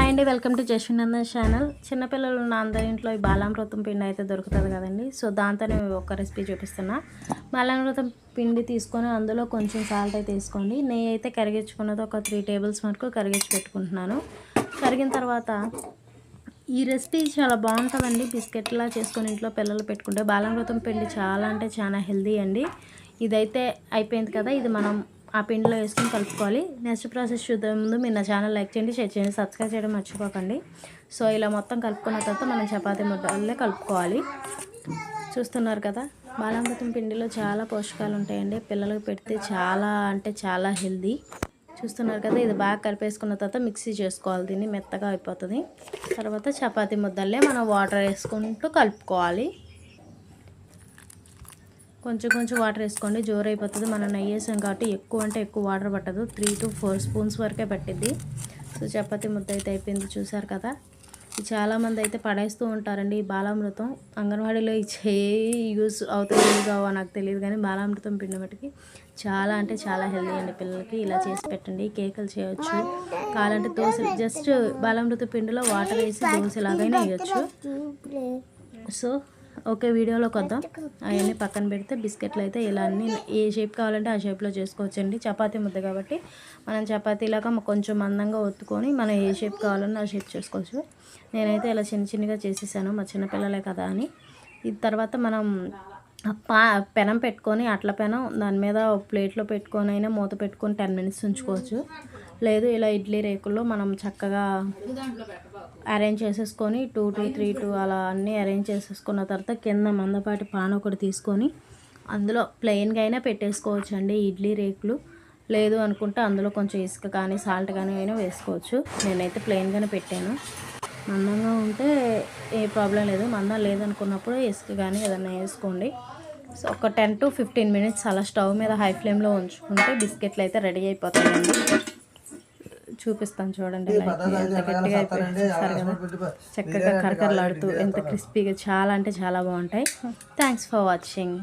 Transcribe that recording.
Hi అండి, welcome to జశ్వినందన్ channel. చిన్నపిల్లలు ఉన్న అందరి ఇంట్లో ఈ బాలామృతం పిండి అయితే దొరుకుతుంది కదండి. సో దాంతో నేను ఒక రెసిపీ చూపిస్తున్నా. బాలామృతం పిండి తీసుకొని అందులో కొంచెం సాల్ట్ అయితే వేసుకోండి. నెయ్యి అయితే కరిగించుకున్నది ఒక 3 టేబుల్ స్పూన్ వరకు కరిగించి పెట్టుకుంటున్నాను. కరిగిన తర్వాత ఈ రెసిపీ చాలా బాగుంటుందండి. బిస్కెట్లా చేసుకొని ఇంట్లో పిల్లలు పెట్టుకుంటే బాలామృతం పిండి చాలా అంటే చాలా హెల్దీ అండి. ఇదైతే అయిపోయింది కదా, ఇది మనం ఆ పిండిలో వేసుకొని కలుపుకోవాలి. నెక్స్ట్ ప్రాసెస్ చూద్దాం. ముందు మీరు నా ఛానల్ లైక్ చేయండి, షేర్ చేయండి, సబ్స్క్రైబ్ చేయడం మర్చిపోకండి. సో ఇలా మొత్తం కలుపుకున్న తర్వాత మనం చపాతీ ముద్దలే కలుపుకోవాలి. చూస్తున్నారు కదా, బాలామృతం పిండిలో చాలా పోషకాలు ఉంటాయండి. పిల్లలకు పెడితే చాలా అంటే చాలా హెల్దీ. చూస్తున్నారు కదా, ఇది బాగా కలిపేసుకున్న తర్వాత మిక్సీ చేసుకోవాలి. దీన్ని మెత్తగా అయిపోతుంది. తర్వాత చపాతీ ముద్దలే మనం వాటర్ వేసుకుంటూ కలుపుకోవాలి. కొంచెం కొంచెం వాటర్ వేసుకోండి, జోరు అయిపోతుంది. మనం నెయ్యి వేసాం కాబట్టి ఎక్కువ అంటే ఎక్కువ వాటర్ పట్టదు, 3 to 4 స్పూన్స్ వరకే పట్టిద్ది. సో చపాతీ ముద్ద అయితే అయిపోయింది. చూసారు కదా, చాలామంది అయితే పడేస్తూ ఉంటారండి ఈ బాలామృతం. అంగన్వాడీలో ఇచ్చే యూజ్ అవుతుంది యూజ్ అవ్వ నాకు తెలియదు, కానీ బాలామృతం పిండి మట్టుకి చాలా అంటే చాలా హెల్దీ అండి. పిల్లలకి ఇలా చేసి పెట్టండి. కేకులు చేయొచ్చు, కావాలంటే దోశలు జస్ట్ బాలామృతం పిండిలో వాటర్ వేసి దోశలాగైనా వేయచ్చు. సో ఓకే, వీడియోలోకి వద్దాం. అవన్నీ పక్కన పెడితే బిస్కెట్లు అయితే ఇలా అన్నీ ఏ షేప్ కావాలంటే ఆ షేప్లో చేసుకోవచ్చండి. చపాతీ ముద్ద కాబట్టి మనం చపాతీలాగా కొంచెం మందంగా ఒత్తుకొని మనం ఏ షేప్ కావాలన్నా ఆ షేప్ చేసుకోవచ్చు. నేనైతే ఇలా చిన్న చిన్నగా చేసేసాను, మా చిన్నపిల్లలే కదా అని. ఇది తర్వాత మనం పెనం పెట్టుకొని అట్ల పెనం దాని మీద ప్లేట్లో పెట్టుకొని అయినా మూత పెట్టుకొని 10 minutes ఉంచుకోవచ్చు. లేదు ఇలా ఇడ్లీ రేకుల్లో మనం చక్కగా అరేంజ్ చేసేసుకొని 2 to 3 to అలా అన్నీ అరేంజ్ చేసేసుకున్న తర్వాత కింద మందపాటి పాన్ ఒకటి తీసుకొని అందులో ప్లెయిన్గా అయినా పెట్టేసుకోవచ్చు అండి ఇడ్లీ రేకులు. లేదు అనుకుంటే అందులో కొంచెం ఇసుక కానీ సాల్ట్ కానీ అయినా వేసుకోవచ్చు. నేనైతే ప్లెయిన్గానే పెట్టాను. మందంగా ఉంటే ఏ ప్రాబ్లం లేదు, మందం లేదనుకున్నప్పుడు ఇసుక కానీ ఏదైనా వేసుకోండి. సో ఒక 10 to 15 minutes అలా స్టవ్ మీద హై ఫ్లేమ్లో ఉంచుకుంటే బిస్కెట్లు అయితే రెడీ అయిపోతాయండి. చూపిస్తాను చూడండి, ఎంత గట్టిగా అయిపోయింది సరే కదా, చక్కగా కరకరలాడుతూ ఎంత క్రిస్పీగా, చాలా అంటే చాలా బాగుంటాయి. Thanks for watching.